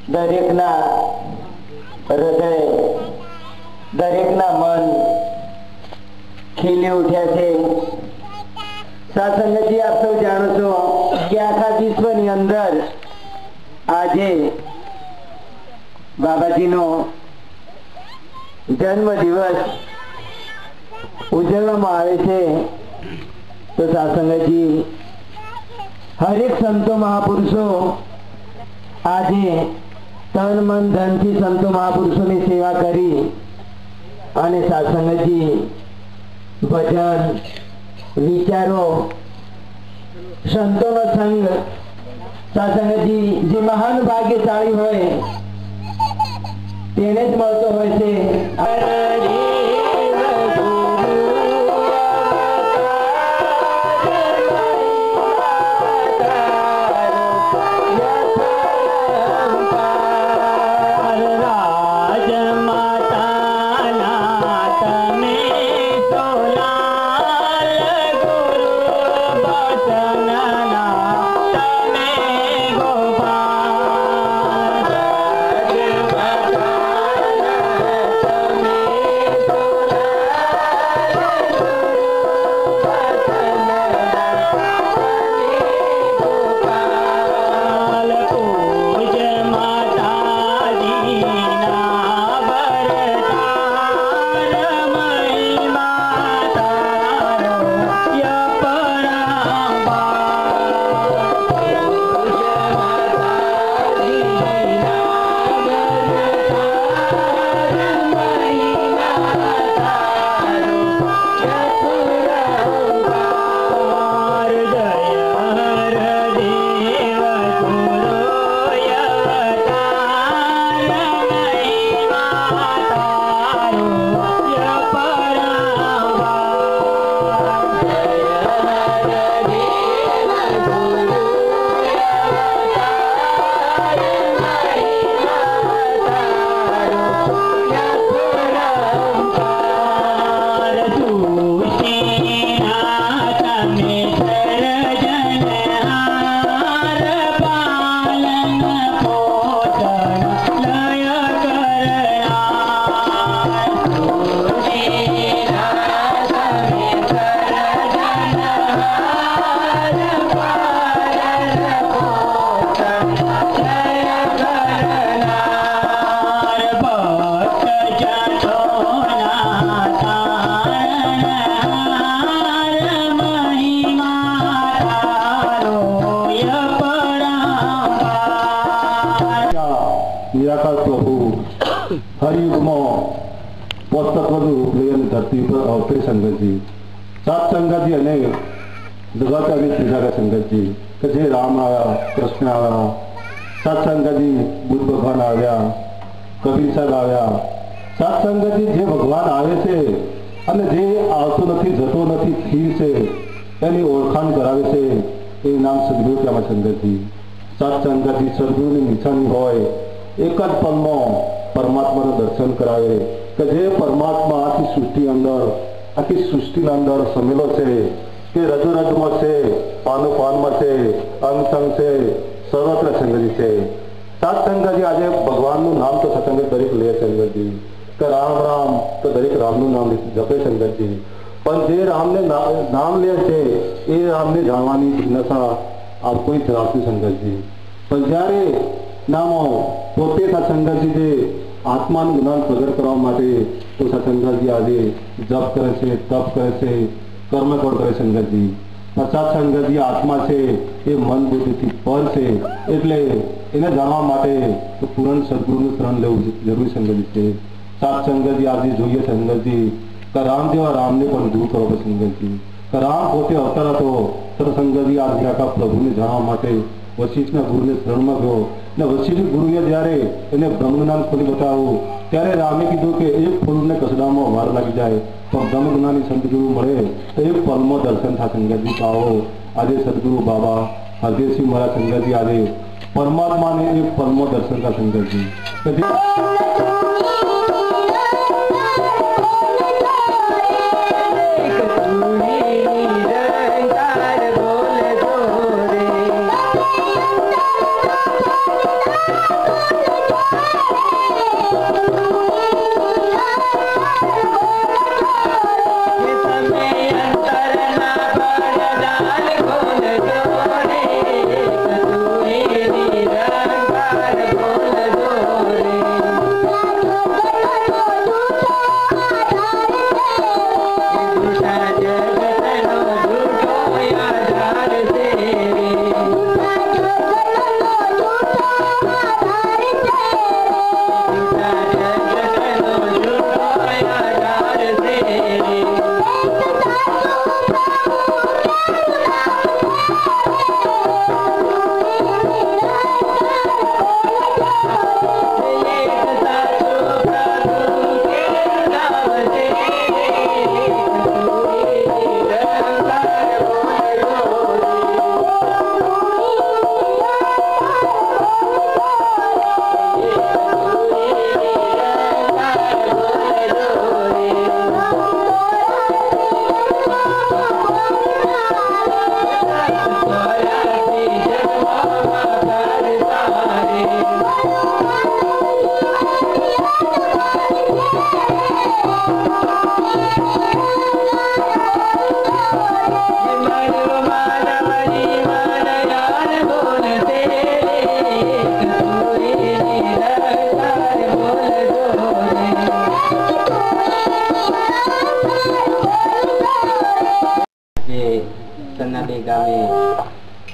દરેકના હૃદય, દરેકના મન ખીલી ઉઠ્યા છે। સત્સંગજી, આપ સૌ જાણો છો કે આખા વિશ્વની અંદર આજે બાબાજીનો જન્મ દિવસ ઉજવવામાં આવે છે। તો સત્સંગજી, હરેક સંતો મહાપુરુષો આજે તન મન ધનથી સંતો મહાપુરુષોની સેવા કરી અને સત્સંગજી ભજન, વિચારો, સંતોનો સંગ, સત્સંગજી જે મહાન ભાગ્યશાળી હોય તેને જ મળતો હોય છે। નિરાકાર પ્રભુ હરિયુગમાં પુસ્તકોનું રૂપ લઈ અને ધરતી ઉપર અવતરી સંગતજી, સત્સંગતજી અને જગત અને ત્રીજા સંગતજી કે જે રામ આવ્યા, કૃષ્ણ આવ્યા, સત્સંગતજી બુદ્ધ ભગવાન આવ્યા, કબીર સાહેબ આવ્યા। સત્સંગતજી જે ભગવાન આવે છે અને જે આવતો નથી, જતો નથી, સ્થિર છે, એની ઓળખાણ કરાવે છે, એ નામ સદગુરુ શ્યામા સંગતજી। સત્સંગતજી સદગુરુની નિશાની હોય, એક જ પલમાં પરમાત્માનું દર્શન કરાવે કે જે પરમાત્મા આખી સૃષ્ટિના અંદર સમેલો છે, કે રજોરજમાં છે, પાનમાં છે, અંગ છે, સર્વત્ર સંગતિ છે। સત્સંગતજી આજે ભગવાનનું નામ તો સત્સંગત દરેક લે સંગતજી, કે રામ રામ તો દરેક રામનું નામ જપે સંગતજી, પણ જે રામને નામ લે છે એ રામને જાણવાની જિજ્ઞાસા આ કોઈ ધરાવતું સંગતજી। પણ જ્યારે નામો પોતે સત્સંગતજી જે આત્માનું જ્ઞાન પ્રગટ કરવા માટે તો સત્સંગતજી આજે જપ કરે છે, તપ કરે છે, કર્મકોળ કરે સંગતજી। સત્સંગતજી આત્મા છે એ મન બુદ્ધિથી પર છે, એટલે એને જાણવા માટે તો પૂરણ સદગુરુનું શરણ લેવું જરૂરી સંગતજી છે। સત્સંગતજી આજે જોઈએ સંગતજી કે રામદેવ રામને પણ દૂર કરો સંગતજી, કે રામ પોતે અવતાર હતો, સત્સંગતજી આજે આખા પ્રભુને જાણવા માટે વશિષ્ઠના ગુરુને શરણમાં ગયો ને વશિષ્ઠ ગુરુએ જ્યારે એને બ્રહ્મજ્ઞાન ખોલી બતાવ્યું ત્યારે રામે કીધું કે એક ફૂલને કસડામાં વાર લાગી જાય પણ બ્રહ્મજ્ઞાની સદગુરુ મળે તો એક પલમાં દર્શન થાય સંગતજી। તો આવો આજે સદગુરુ બાબા હરદેવસિંહ મહારાજ સંગતજી આજે પરમાત્માને એક પલમાં દર્શન થાય સંગતજી।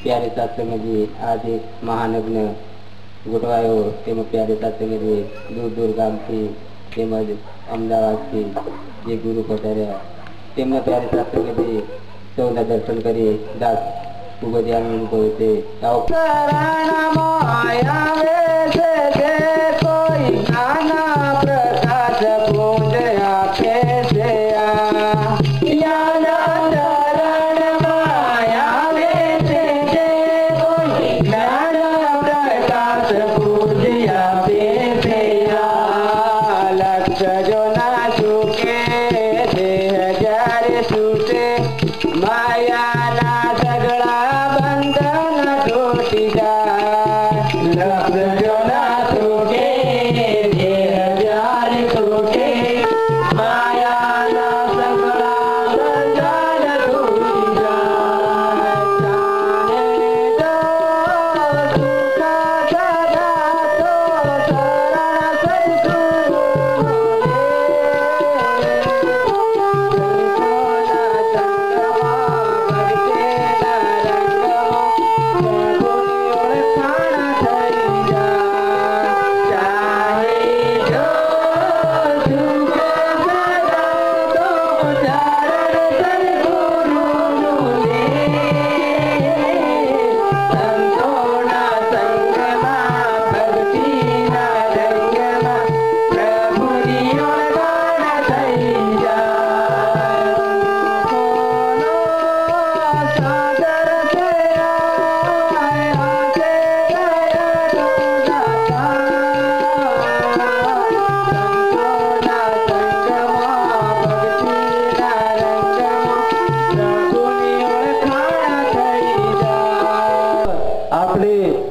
प्यारे सत्संग जी आज महानग्न गोठवायो तेम प्यारे सत्संग जी दूर दूर गाम थी તેમજ અમદાવાદથી જે ગુરુ પધાર્યા તેમના પ્યારે સત્સંગથી સૌના દર્શન કરી દાસ ખૂબ જ આનંદ અનુભવે છે.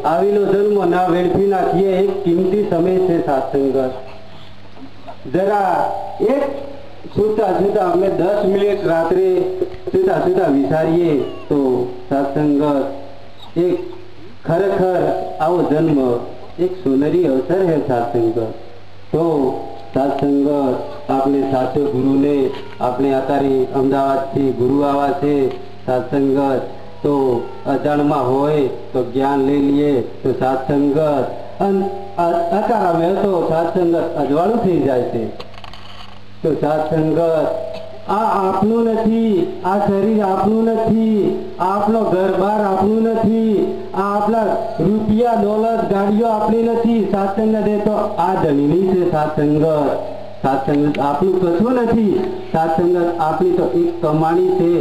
આવેલો જન્મ ના વેડફી નાખીએ. એક કિંમતી સમય છે સત્સંગ. જરા એક સુતા સુતા આપણે 10 મિનિટ રાત્રે સુતા સુતા વિચારીએ તો સત્સંગ એક ખરેખર આવો જન્મ એક સોનેરી અવસર है સત્સંગ. તો સત્સંગ આપણે સાચો ગુરુને આપણે અત્યારે અમદાવાદથી ગુરુ આવા છે. સત્સંગ તો અજાણમાં હોય તો જ્ઞાન લઈ લઈએ તો સત્સંગત અકારા મેળ તો સત્સંગત અજવાળું થઈ જાય છે. તો સત્સંગત આ આપનું નથી, આ શરીર આપનું નથી, આપનો ઘર-બાર આપનું નથી, આ આપણા રૂપિયા દોલત ગાડીઓ આપણી નથી. સત્સંગત એ તો આ ધણીની છે. સત્સંગત આપણું કશું નથી. સત્સંગત આપણી તો એક કમાણી છે,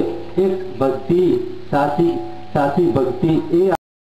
એક ભક્તિ, સાચી ભક્તિ એ